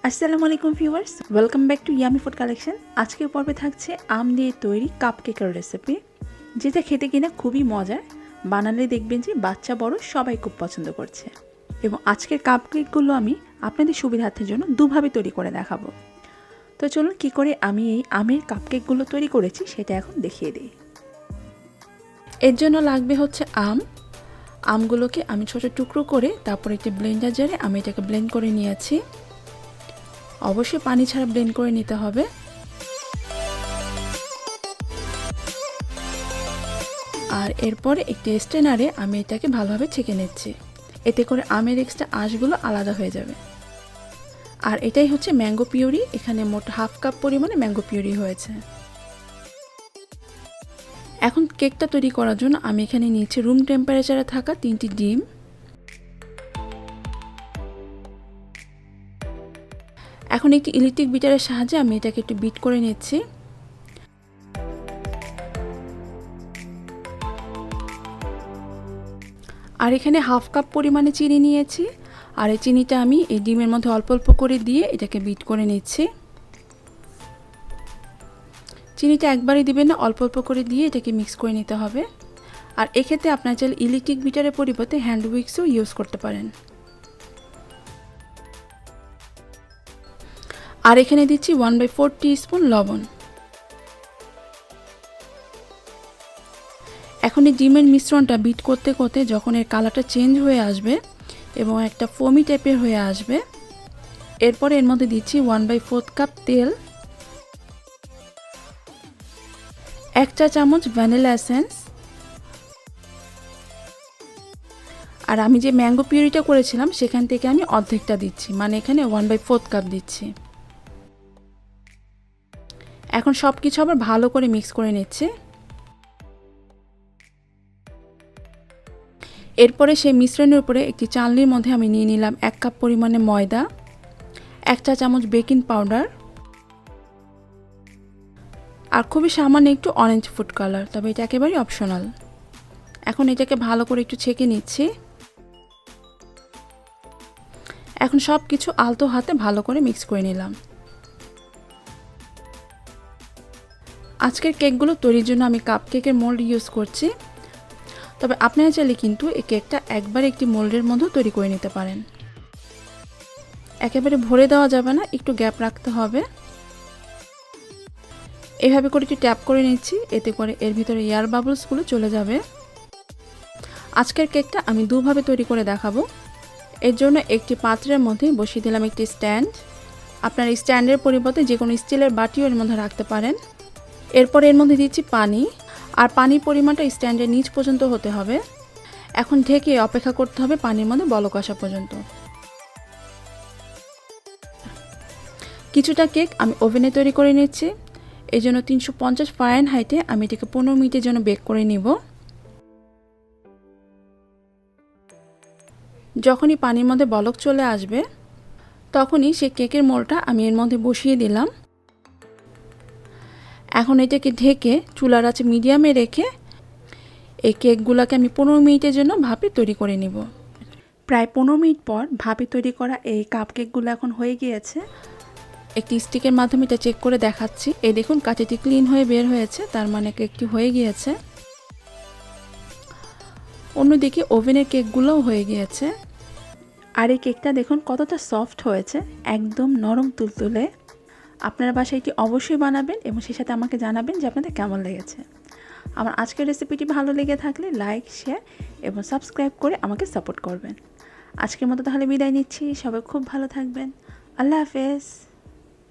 আসসালামু আলাইকুম viewers, welcome back to Yummy Food Collection. আজকের পর্বে থাকছে আম দিয়ে তৈরি কাপকেকের রেসিপি, যেটা খেতে কিনা খুবই মজার। বানালে দেখবেন যে বাচ্চা বড় সবাই খুব পছন্দ করছে। এবং আজকের কাপকেকগুলো আমি আপনাদের সুবিধার্থের জন্য দুভাবে তৈরি করে দেখাবো। তো চলুন কী করে আমি এই আমের কাপকেকগুলো তৈরি করেছি সেটা এখন দেখিয়ে দিই। এর জন্য লাগবে হচ্ছে আমগুলোকে আমি ছোট টুকরো করে তারপর একটি ব্লেন্ডার জারে আমি এটাকে ব্লেন্ড করে নিয়েছি। অবশ্যই পানি ছাড়া ব্লেন্ড করে নিতে হবে। আর এরপরে একটি স্ট্রেনারে আমি এটাকে ভালোভাবে ছেঁকে নিচ্ছি, এতে করে আমের এক্সট্রা আঁশগুলো আলাদা হয়ে যাবে। আর এটাই হচ্ছে ম্যাঙ্গো পিউরি। এখানে মোট হাফ কাপ পরিমাণে ম্যাঙ্গো পিউরি হয়েছে। এখন কেকটা তৈরি করার জন্য আমি এখানে নিয়েছি রুম টেম্পারেচারে থাকা 3টি ডিম। এখন একটি ইলেকট্রিক বিটারের সাহায্যে আমি এটাকে একটু বিট করে নিচ্ছি। আর এখানে হাফ কাপ পরিমাণে চিনি নিয়েছি। আর এই চিনিটা আমি এই ডিমের মধ্যে অল্প অল্প করে দিয়ে এটাকে বিট করে নিচ্ছি। চিনিটা একবারই দিবেন না, অল্প অল্প করে দিয়ে এটাকে মিক্স করে নিতে হবে। আর এক্ষেত্রে আপনারা চাইলে ইলেকট্রিক বিটারের পরিবর্তে হ্যান্ড উইক্সও ইউজ করতে পারেন। আর এখানে দিচ্ছি 1/4 টিস্পুন লবণ। এখন এই ডিমের মিশ্রণটা বিট করতে করতে যখন এর কালারটা চেঞ্জ হয়ে আসবে এবং একটা ফোমি টাইপের হয়ে আসবে, এরপরে এর মধ্যে দিচ্ছি 1/4 কাপ তেল, 1 চা চামচ ভ্যানিলা এসেন্স। আর আমি যে ম্যাঙ্গো পিউরিটা করেছিলাম সেখান থেকে আমি অর্ধেকটা দিচ্ছি, মানে এখানে 1/4 কাপ দিচ্ছি। এখন সব কিছু আবার ভালো করে মিক্স করে নিচ্ছি। এরপরে সেই মিশ্রণের উপরে একটি চালনির মধ্যে আমি নিয়ে নিলাম 1 কাপ পরিমাণে ময়দা, 1 চা চামচ বেকিং পাউডার, আর খুবই সামান্য একটু অরেঞ্জ ফুড কালার, তবে এটা একেবারেই অপশনাল। এখন এটাকে ভালো করে একটু ছেঁকে নিচ্ছি। এখন সব কিছু আলতো হাতে ভালো করে মিক্স করে নিলাম। আজকের কেকগুলো তৈরির জন্য আমি কাপকেকের মোল্ড ইউজ করছি, তবে আপনারা চাইলে কিন্তু এই কেকটা একবার একটি মোল্ডের মধ্যে তৈরি করে নিতে পারেন। একেবারে ভরে দেওয়া যাবে না, একটু গ্যাপ রাখতে হবে। এভাবে করে একটু ট্যাপ করে নিচ্ছি, এতে করে এর ভিতরে এয়ার বাবলসগুলো চলে যাবে। আজকের কেকটা আমি দুভাবে তৈরি করে দেখাবো। এর জন্য একটি পাত্রের মধ্যে বসিয়ে দিলাম একটি স্ট্যান্ড। আপনার স্ট্যান্ডের পরিবর্তে যে কোনো স্টিলের বাটিও এর মধ্যে রাখতে পারেন। এরপর এর মধ্যে দিচ্ছি পানি, আর পানির পরিমাণটা স্ট্যান্ডের নিচ পর্যন্ত হতে হবে। এখন ঢেকে অপেক্ষা করতে হবে পানির মধ্যে বলক আসা পর্যন্ত। কিছুটা কেক আমি ওভেনে তৈরি করে নিচ্ছি। এই জন্য 350 ফারেনহাইটে আমি এটাকে 15 মিনিটের জন্য বেক করে নিব। যখনই পানির মধ্যে বলক চলে আসবে তখনই সেই কেকের মোল্ডটা আমি এর মধ্যে বসিয়ে দিলাম। এখন এটাকে ঢেকে চুলার আঁচ মিডিয়ামে রেখে এই কেকগুলোকে আমি 15 মিনিটের জন্য ভাপে তৈরি করে নিব। প্রায় 15 মিনিট পর ভাপে তৈরি করা এই কাপকেকগুলো এখন হয়ে গিয়েছে। একটি স্টিকের মাধ্যমে এটা চেক করে দেখাচ্ছি। এই দেখুন কাঠিটি ক্লিন হয়ে বের হয়েছে, তার মানে কেকটি হয়ে গিয়েছে। অন্যদিকে ওভেনের কেকগুলোও হয়ে গিয়েছে। আর এই কেকটা দেখুন কতটা সফট হয়েছে, একদম নরম তুলতুলে। আপনারা বাসায় এটি অবশ্যই বানাবেন এবং সেই সাথে আমাকে জানাবেন যে আপনাদের কেমন লেগেছে। আমার আজকের রেসিপিটি ভালো লেগে থাকলে লাইক, শেয়ার এবং সাবস্ক্রাইব করে আমাকে সাপোর্ট করবেন। আজকের মতো তাহলে বিদায় নিচ্ছি। সবাই খুব ভালো থাকবেন। আল্লাহ হাফেজ।